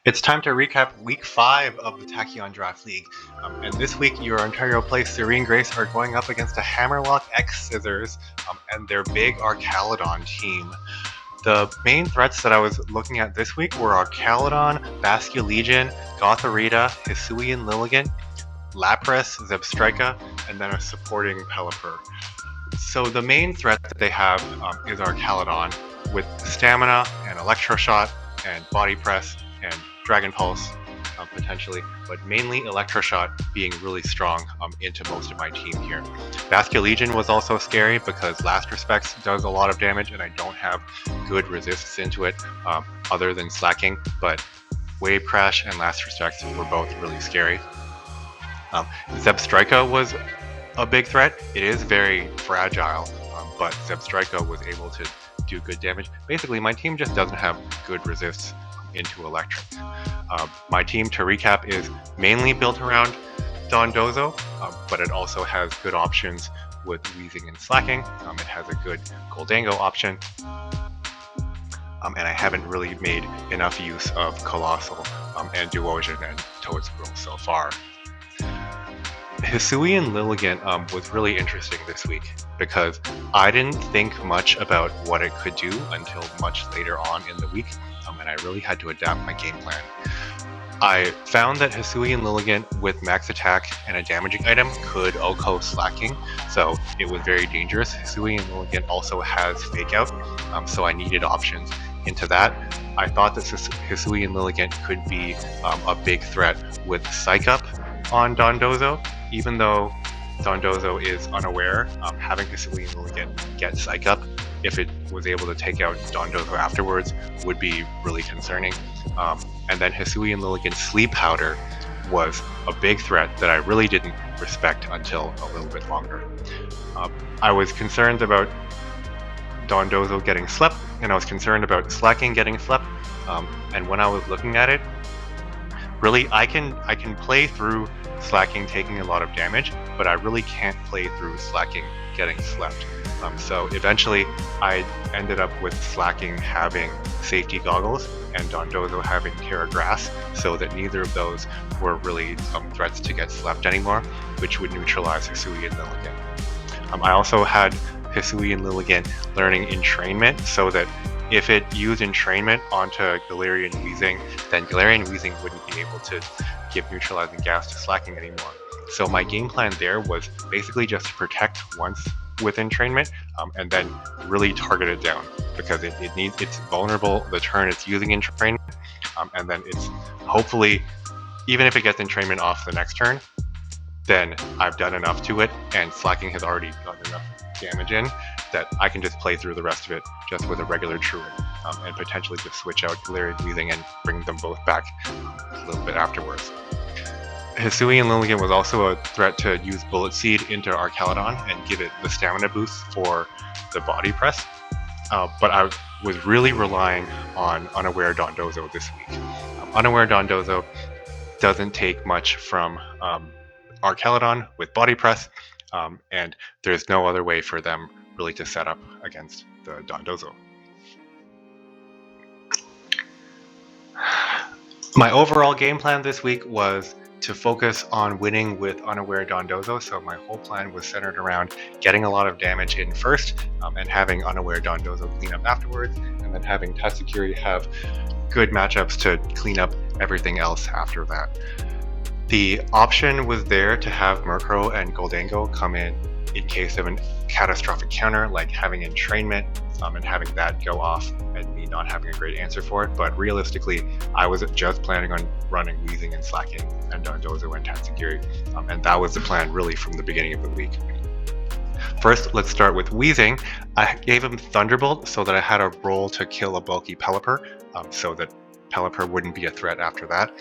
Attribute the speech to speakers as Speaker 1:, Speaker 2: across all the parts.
Speaker 1: It's time to recap Week 5 of the Tachyon Draft League. And this week, your Ontario Place Serene Grace are going up against a Hammerlocke X Scissors and their big Archaludon team. The main threats that I was looking at this week were Archaludon, Basculegion, Gothorita, Hisui and Lilligant, Lapras, Zebstrika, and then a supporting Pelipper. So the main threat that they have is Archaludon with Stamina and Electro Shot and Body Press and Dragon Pulse, potentially, but mainly Electro Shot being really strong into most of my team here. Basculegion was also scary because Last Respects does a lot of damage and I don't have good resists into it other than Slaking, but Wave Crash and Last Respects were both really scary. Zebstrika was a big threat. It is very fragile, but Zebstrika was able to do good damage. Basically, my team just doesn't have good resists into Electric. My team, to recap, is mainly built around Dondozo, but it also has good options with Weezing and Slaking. It has a good Gholdengo option, and I haven't really made enough use of Colossal and Duosion and Toadsquirrel so far. Hisui and Lilligant was really interesting this week because I didn't think much about what it could do until much later on in the week, and I really had to adapt my game plan. I found that Hisui and Lilligant with max attack and a damaging item could OHKO Slaking, so it was very dangerous. Hisui and Lilligant also has Fake Out, so I needed options into that. I thought that Hisui and Lilligant could be a big threat with Psych Up on Dondozo, even though Dondozo is unaware. Having Hisui and Lilligant get Psych Up, if it was able to take out Dondozo afterwards, would be really concerning. And then Hisui and Lilligant's Sleep Powder was a big threat that I really didn't respect until a little bit longer. I was concerned about Dondozo getting slept, and I was concerned about Slaking getting slept. And when I was looking at it, really, I can play through Slaking taking a lot of damage, but I really can't play through Slaking getting slept. So eventually, I ended up with Slaking having Safety Goggles and Dondozo having Terra Grass, so that neither of those were really threats to get slept anymore, which would neutralize Hisui and Lilligant. I also had Hisui and Lilligant learning Entrainment, so that if it used Entrainment onto Galarian Weezing, then Galarian Weezing wouldn't be able to give neutralizing gas to Slaking anymore. So my game plan there was basically just to protect once with Entrainment, and then really target it down, because it's vulnerable the turn it's using Entrainment, and then it's hopefully, even if it gets Entrainment off the next turn, then I've done enough to it, and Slaking has already gotten enough damage in that I can just play through the rest of it just with a regular Truant, and potentially just switch out Galarian Weezing and bring them both back a little bit afterwards. Hisui and Lilligant was also a threat to use Bullet Seed into Archaludon and give it the stamina boost for the Body Press, but I was really relying on Unaware Dondozo this week. Unaware Dondozo doesn't take much from Archaludon with Body Press, and there's no other way for them really to set up against the Dondozo. My overall game plan this week was to focus on winning with Unaware Dondozo, so my whole plan was centered around getting a lot of damage in first, and having Unaware Dondozo clean up afterwards, and then having Tatsugiri have good matchups to clean up everything else after that. The option was there to have Murkrow and Gholdengo come in case of a catastrophic counter, like having Entrainment, and having that go off and me not having a great answer for it, but realistically, I was just planning on running Weezing and Slaking and Dondozo and Tatsugiri, and that was the plan really from the beginning of the week. First, let's start with Weezing. I gave him Thunderbolt so that I had a roll to kill a bulky Pelipper, so that Pelipper wouldn't be a threat after that.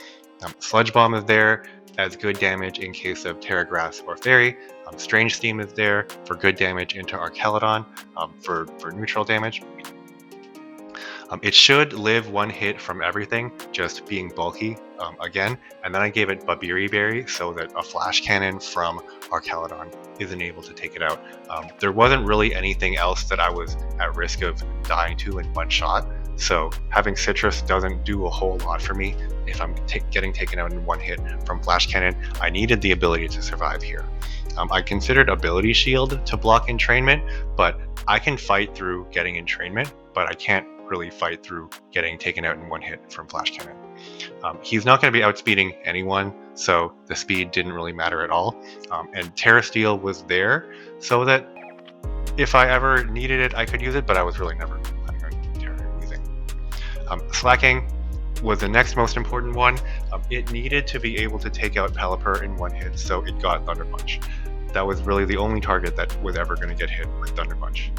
Speaker 1: Sludge Bomb is there as good damage in case of Terra Grass or Fairy. Strange Steam is there for good damage into Archaludon for neutral damage. It should live one hit from everything, just being bulky again, and then I gave it Babiri Berry so that a Flash Cannon from Archaludon isn't able to take it out. There wasn't really anything else that I was at risk of dying to in one shot, So having Citrus doesn't do a whole lot for me if I'm getting taken out in one hit from Flash Cannon. I needed the ability to survive here. I considered Ability Shield to block entrainment, but I can fight through getting entrainment, but I can't really fight through getting taken out in one hit from Flash Cannon. He's not going to be outspeeding anyone, so the speed didn't really matter at all. And Terra Steel was there so that if I ever needed it, I could use it, but I was really never planning on Terra using. Slaking was the next most important one. It needed to be able to take out Pelipper in one hit, so it got Thunder Punch. That was really the only target that was ever going to get hit with Thunder Punch.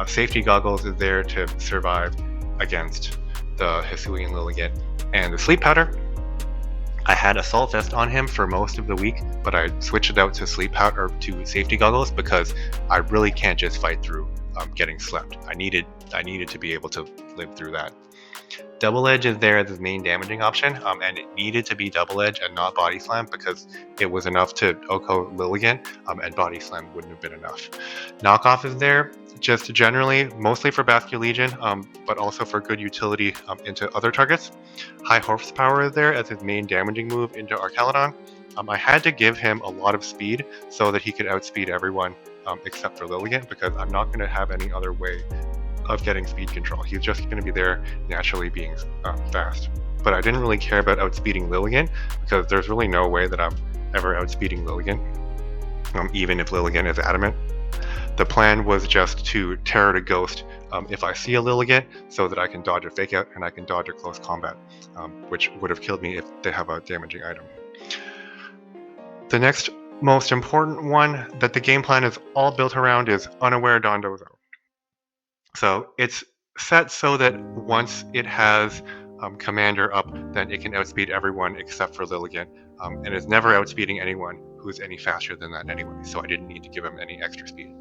Speaker 1: Safety Goggles is there to survive against the Hisui and Lilligant. And the Sleep Powder, I had Assault Vest on him for most of the week, but I switched it out to Sleep Powder or to Safety Goggles because I really can't just fight through getting slept. I needed to be able to live through that. Double Edge is there as his main damaging option, and it needed to be Double Edge and not Body Slam because it was enough to Oko Lilligant, and Body Slam wouldn't have been enough. Knockoff is there just generally, mostly for Basculegion, but also for good utility into other targets. High Horsepower is there as his main damaging move into Archaludon. I had to give him a lot of speed so that he could outspeed everyone except for Lilligant, because I'm not going to have any other way of getting speed control. He's just going to be there naturally being fast. But I didn't really care about outspeeding Lilligant because there's really no way that I'm ever outspeeding Lilligant, even if Lilligant is adamant. The plan was just to Terror to Ghost if I see a Lilligant so that I can dodge a Fake Out and I can dodge a close combat, which would have killed me if they have a damaging item. The next most important one that the game plan is all built around is Unaware Dondozo. So it's set so that once it has Commander up, then it can outspeed everyone except for Lilligant, and it's never outspeeding anyone who's any faster than that anyway, so I didn't need to give him any extra speed.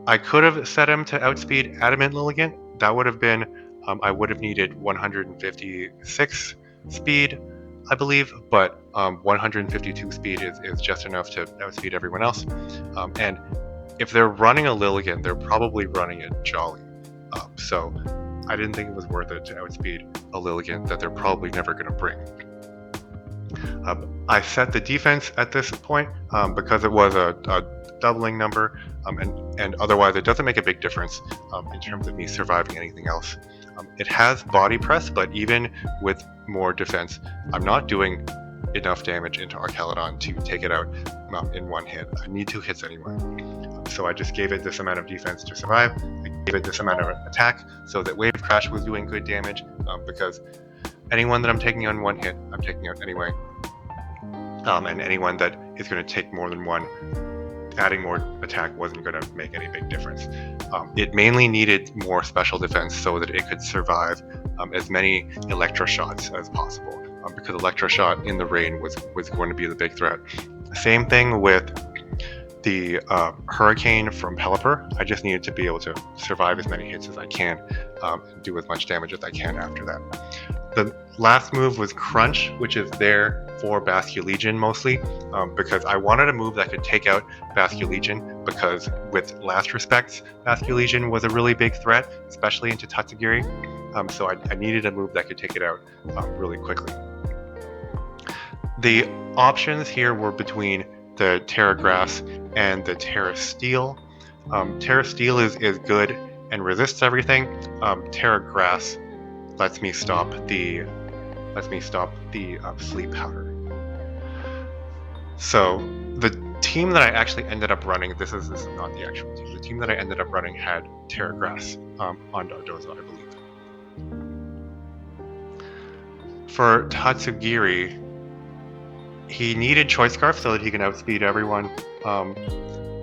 Speaker 1: I could have set him to outspeed Adamant Lilligant. That would have been, I would have needed 156 speed, I believe, but 152 speed is just enough to outspeed everyone else. And if they're running a Lilligant, they're probably running it Jolly. So I didn't think it was worth it to outspeed a Lilligant that they're probably never going to bring. I set the defense at this point because it was a doubling number, and otherwise it doesn't make a big difference in terms of me surviving anything else. It has Body Press, but even with more defense, I'm not doing enough damage into Archaludon to take it out in one hit. I need 2 hits anyway. So I just gave it this amount of defense to survive. I gave it this amount of attack so that Wave Crash was doing good damage, because anyone that I'm taking on one hit, I'm taking out anyway. And anyone that is going to take more than one, adding more attack wasn't going to make any big difference. It mainly needed more special defense so that it could survive as many Electro Shots as possible, because Electro Shot in the rain was going to be the big threat. Same thing with the Hurricane from Pelipper. I just needed to be able to survive as many hits as I can and do as much damage as I can after that. The last move was Crunch, which is there for Basculegion mostly, because I wanted a move that could take out Basculegion, because with Last Respects, Basculegion was a really big threat, especially into Tatsugiri, so I needed a move that could take it out really quickly. The options here were between the Terra Grass and the Terra Steel. Terra Steel is good and resists everything. Terra Grass lets me stop the Sleep Powder. So the team that I actually ended up running, this is not the actual team. The team that I ended up running had Terra Grass on Dondozo, I believe. For Tatsugiri, he needed Choice Scarf so that he can outspeed everyone,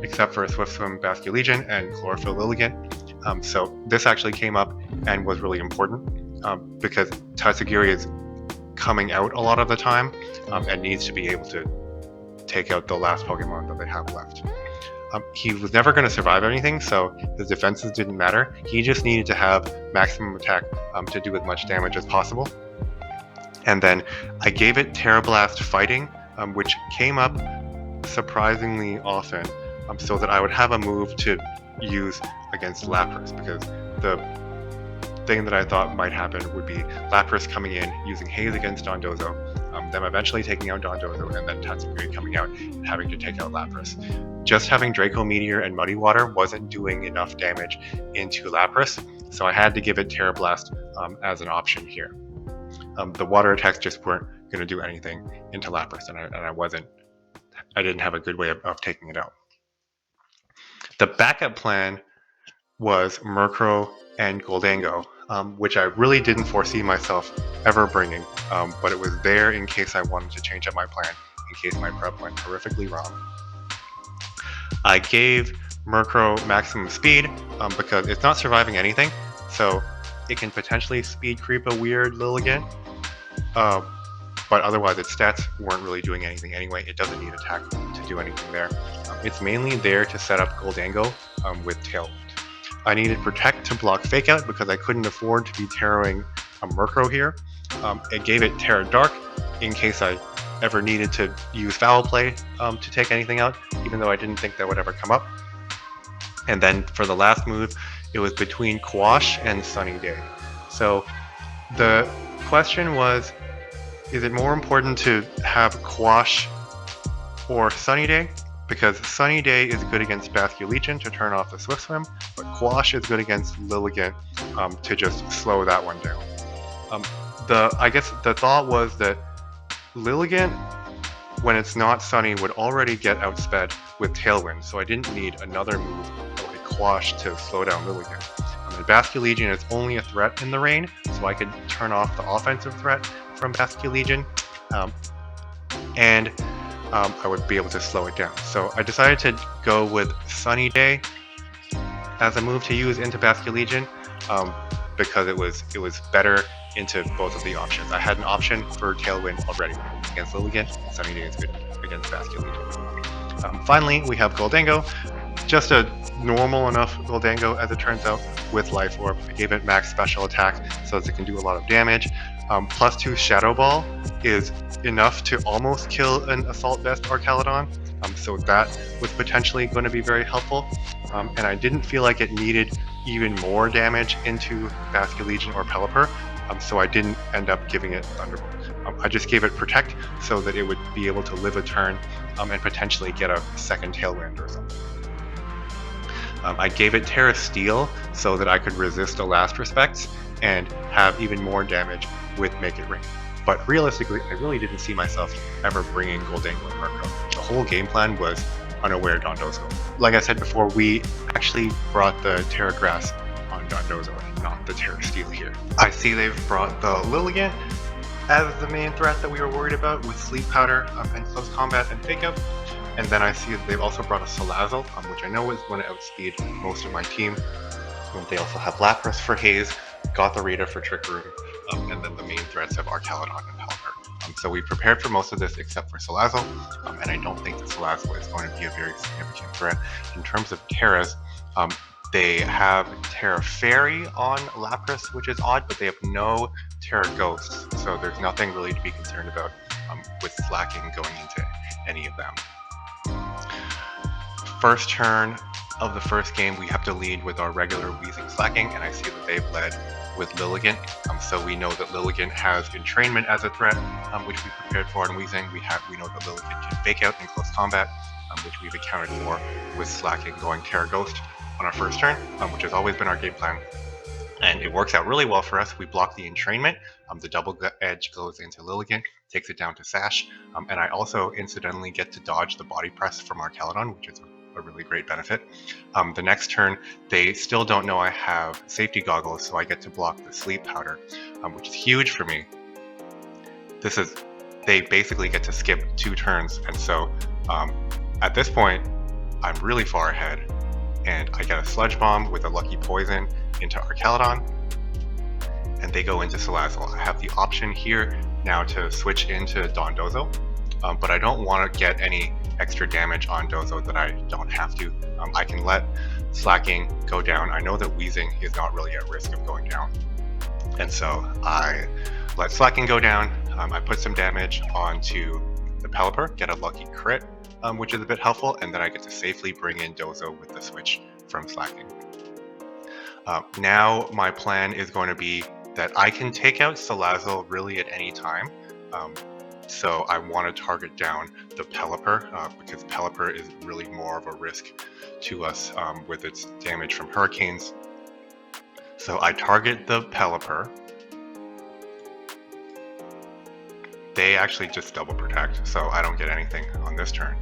Speaker 1: except for Swift Swim Basculegion and Chlorophyll Lilligant. So this actually came up and was really important, because Tatsugiri is coming out a lot of the time and needs to be able to take out the last Pokemon that they have left. He was never going to survive anything, so his defenses didn't matter. He just needed to have maximum attack to do as much damage as possible. And then I gave it Terra Blast Fighting, which came up surprisingly often, so that I would have a move to use against Lapras, because the thing that I thought might happen would be Lapras coming in, using Haze against Dondozo, them eventually taking out Dondozo, and then Tatsugiri coming out and having to take out Lapras. Just having Draco Meteor and Muddy Water wasn't doing enough damage into Lapras, so I had to give it Terra Blast as an option here. The water attacks just weren't going to do anything into Lapras, and I didn't have a good way of taking it out. The backup plan was Murkrow and Gholdengo, which I really didn't foresee myself ever bringing, but it was there in case I wanted to change up my plan, in case my prep went horrifically wrong. I gave Murkrow maximum speed because it's not surviving anything, so it can potentially speed creep a weird Lilligant, but otherwise its stats weren't really doing anything anyway. It doesn't need attack to do anything there. It's mainly there to set up Gholdengo with Tailwind. I needed Protect to block Fake Out because I couldn't afford to be Terroring Murkrow here. It gave it Terra Dark in case I ever needed to use Foul Play to take anything out, even though I didn't think that would ever come up. And then for the last move, it was between Quash and Sunny Day. So the question was, is it more important to have Quash or Sunny Day? Because Sunny Day is good against Basculegion to turn off the Swift Swim, but Quash is good against Lilligant to just slow that one down. I guess the thought was that Lilligant, when it's not Sunny, would already get outsped with Tailwind, so I didn't need another move like Quash to slow down Lilligant. Basculegion is only a threat in the rain, so I could turn off the offensive threat from Basculegion, and I would be able to slow it down. So I decided to go with Sunny Day as a move to use into Basculegion because it was better into both of the options. I had an option for Tailwind already against Lilligant. Sunny Day is good against Basculegion. Finally, we have Gholdengo. Just a normal enough Gholdengo, as it turns out, with Life Orb. I gave it max special attack so that it can do a lot of damage. +2 Shadow Ball is enough to almost kill an Assault Vest Archaludon, so that was potentially going to be very helpful. And I didn't feel like it needed even more damage into Basculegion or Pelipper, so I didn't end up giving it Thunderbolt. I just gave it Protect so that it would be able to live a turn and potentially get a second Tailwind or something. I gave it Terra Steel so that I could resist the Last Respects and have even more damage with Make It Rain. But realistically, I really didn't see myself ever bringing Gholdengo and Murkrow. The whole game plan was Unaware Dondozo. Like I said before, we actually brought the Terra Grass on Dondozo, not the Terra Steel here. I see they've brought the Lilligant as the main threat that we were worried about with Sleep Powder and Close Combat and Fake Out. And then I see that they've also brought a Salazzle, which I know is going to outspeed most of my team. And they also have Lapras for Haze, Gothorita for Trick Room, and then the main threats of Archaludon and Pelipper. So we prepared for most of this except for Salazzle, and I don't think that Salazzle is going to be a very significant threat. In terms of Terras, they have Terra Fairy on Lapras, which is odd, but they have no Terra Ghosts, so there's nothing really to be concerned about with Slaking going into any of them. First turn of the first game, we have to lead with our regular Weezing Slaking, and I see that they've led with Lilligant. So we know that Lilligant has Entrainment as a threat, which we prepared for in Weezing. We know that Lilligant can Fake Out in Close Combat, which we've accounted for with Slaking going Terra Ghost on our first turn, which has always been our game plan. And it works out really well for us. We block the Entrainment, the double edge goes into Lilligant, takes it down to Sash, and I also incidentally get to dodge the Body Press from Archaludon, which is a really great benefit. The next turn, they still don't know I have Safety Goggles, so I get to block the Sleep Powder, which is huge for me. They basically get to skip 2 turns, and so at this point, I'm really far ahead, and I get a Sludge Bomb with a Lucky Poison into Archaludon, and they go into Salazzle. I have the option here now to switch into Dondozo, but I don't want to get any extra damage on Dozo that I don't have to. I can let Slaking go down. I know that Weezing is not really at risk of going down, and so I let Slaking go down. I put some damage onto the Pelipper, get a lucky crit, which is a bit helpful, and then I get to safely bring in Dozo with the switch from Slaking. Now my plan is going to be that I can take out Salazzle really at any time. So I want to target down the Pelipper because Pelipper is really more of a risk to us with its damage from hurricanes. So I target the Pelipper. They actually just double protect, so I don't get anything on this turn.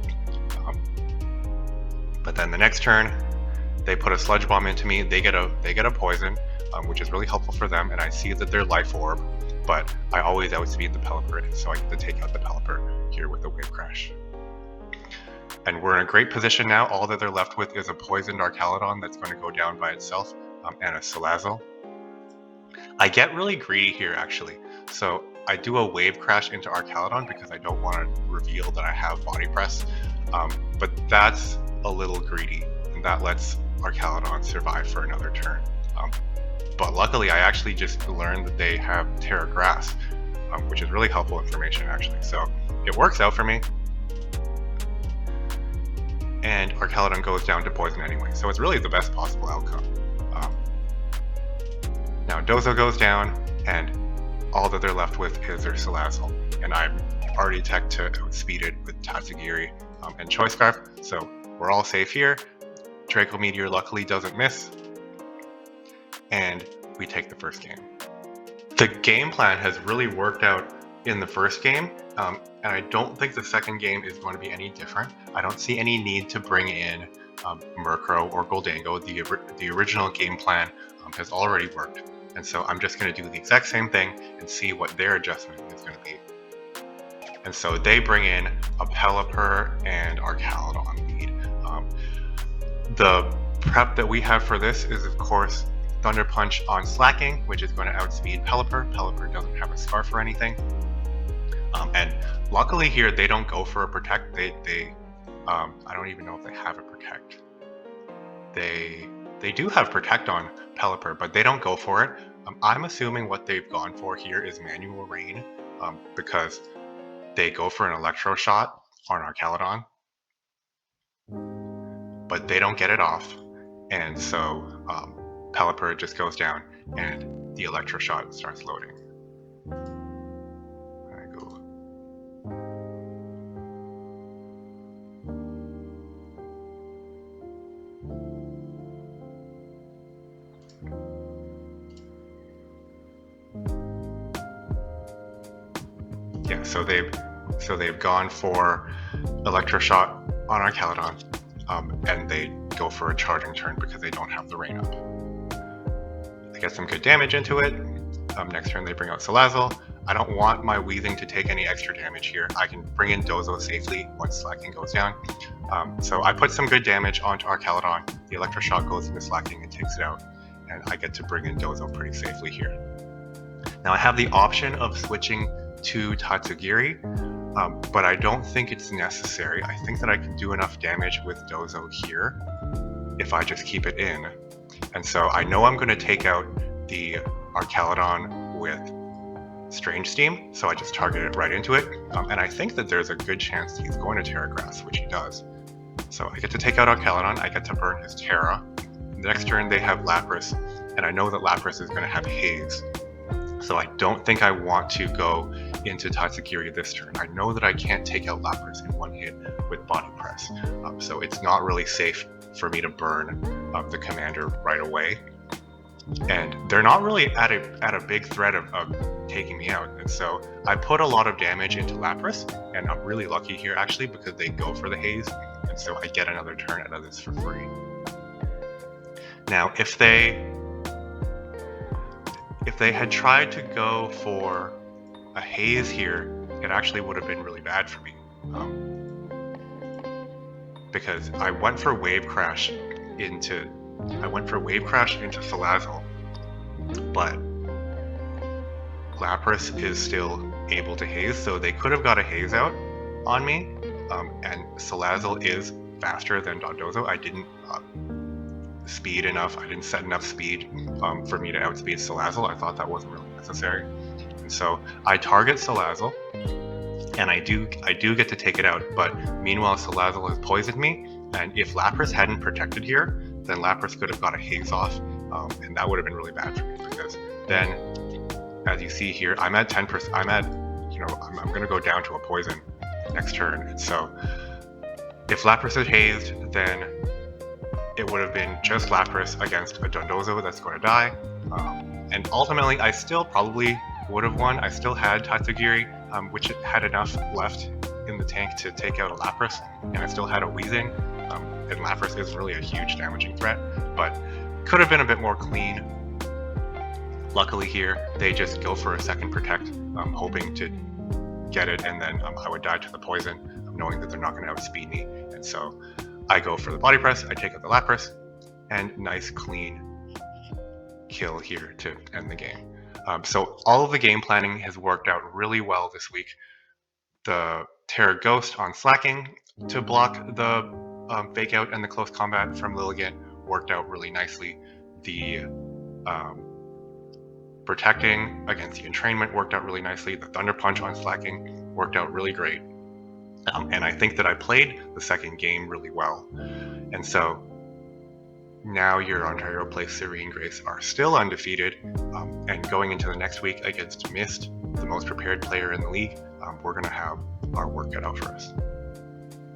Speaker 1: But then the next turn, they put a Sludge Bomb into me. They get a poison, which is really helpful for them, and I see that they're Life Orb, but I always outspeed the Pelipper, so I get to take out the Pelipper here with the Wave Crash. And we're in a great position now. All that they're left with is a poisoned Archaludon that's going to go down by itself, and a Salazzle. I get really greedy here, actually. So I do a Wave Crash into Archaludon because I don't want to reveal that I have Body Press, but that's a little greedy, and that lets Archaludon survive for another turn. But luckily, I actually just learned that they have Terra Grass, which is really helpful information, actually. So it works out for me. And Archaludon goes down to poison anyway, so it's really the best possible outcome. Now Dozo goes down, and all that they're left with is their Salazzle, and I'm already tech to outspeed it with Tatsugiri and Choice Scarf, so we're all safe here. Draco Meteor luckily doesn't miss, and we take the first game. The game plan has really worked out in the first game, and I don't think the second game is going to be any different. I don't see any need to bring in Murkrow or Gholdengo. The original game plan has already worked, and so I'm just going to do the exact same thing and see what their adjustment is going to be. And so they bring in a Pelipper and Archaludon lead. The prep that we have for this is, of course, Thunder Punch on Slaking, which is going to outspeed Pelipper. Pelipper doesn't have a Scarf or anything. And luckily here, they don't go for a Protect. I don't even know if they have a Protect. They do have Protect on Pelipper, but they don't go for it. I'm assuming what they've gone for here is Manual Rain, because they go for an Electro Shot on Archaludon, but they don't get it off, and so Pelipper just goes down and the Electro Shot starts loading. There I go. Yeah, so they've gone for Electroshock on Archaludon, and they go for a charging turn because they don't have the rain up. I get some good damage into it. Next turn they bring out Salazzle. I don't want my Weezing to take any extra damage here. I can bring in Dozo safely once Slaking goes down. So I put some good damage onto Archaludon. The Electroshock goes into Slaking and takes it out, and I get to bring in Dozo pretty safely here. Now I have the option of switching to Tatsugiri, but I don't think it's necessary. I think that I can do enough damage with Dozo here if I just keep it in. And so I know I'm going to take out the Archaludon with Strange Steam, so I just target it right into it. And I think that there's a good chance he's going to Terra Grass, which he does. So I get to take out Archaludon, I get to burn his Terra. The next turn they have Lapras, and I know that Lapras is going to have Haze. So I don't think I want to go into Tatsugiri this turn. I know that I can't take out Lapras in one hit with Body Press, so it's not really safe for me to burn the commander right away. And they're not really at a big threat of taking me out. And so I put a lot of damage into Lapras, and I'm really lucky here actually because they go for the Haze, and so I get another turn out of this for free. Now, if they had tried to go for a Haze here, it actually would have been really bad for me. Because I went for Wave Crash into Salazzle, but Lapras is still able to Haze, so they could have got a Haze out on me, and Salazzle is faster than Dondozo. I didn't speed enough, I didn't set enough speed for me to outspeed Salazzle. I thought that wasn't really necessary. And so I target Salazzle, and I do get to take it out, but meanwhile Salazzle has poisoned me, and if Lapras hadn't protected here, then Lapras could have got a Haze off, and that would have been really bad for me, because then, as you see here, I'm at 10%. I'm going to go down to a poison next turn. And so if Lapras is hazed, then it would have been just Lapras against a Dondozo that's going to die. And ultimately, I still probably would have won. I still had Tatsugiri, which had enough left in the tank to take out a Lapras, and I still had a Weezing, and Lapras isn't really a huge damaging threat, but could have been a bit more clean. Luckily here, they just go for a second protect, hoping to get it, and then I would die to the poison, knowing that they're not going to outspeed me. And so I go for the body press, I take out the Lapras, and nice clean kill here to end the game. So all of the game planning has worked out really well this week. The Terra Ghost on Slaking to block the fake out and the close combat from Lilligant worked out really nicely. The protecting against the entrainment worked out really nicely. The Thunder Punch on Slaking worked out really great. And I think that I played the second game really well. And so now your Ontario Place Serene Grace are still undefeated, and going into the next week against Mist, the most prepared player in the league, we're going to have our work cut out for us.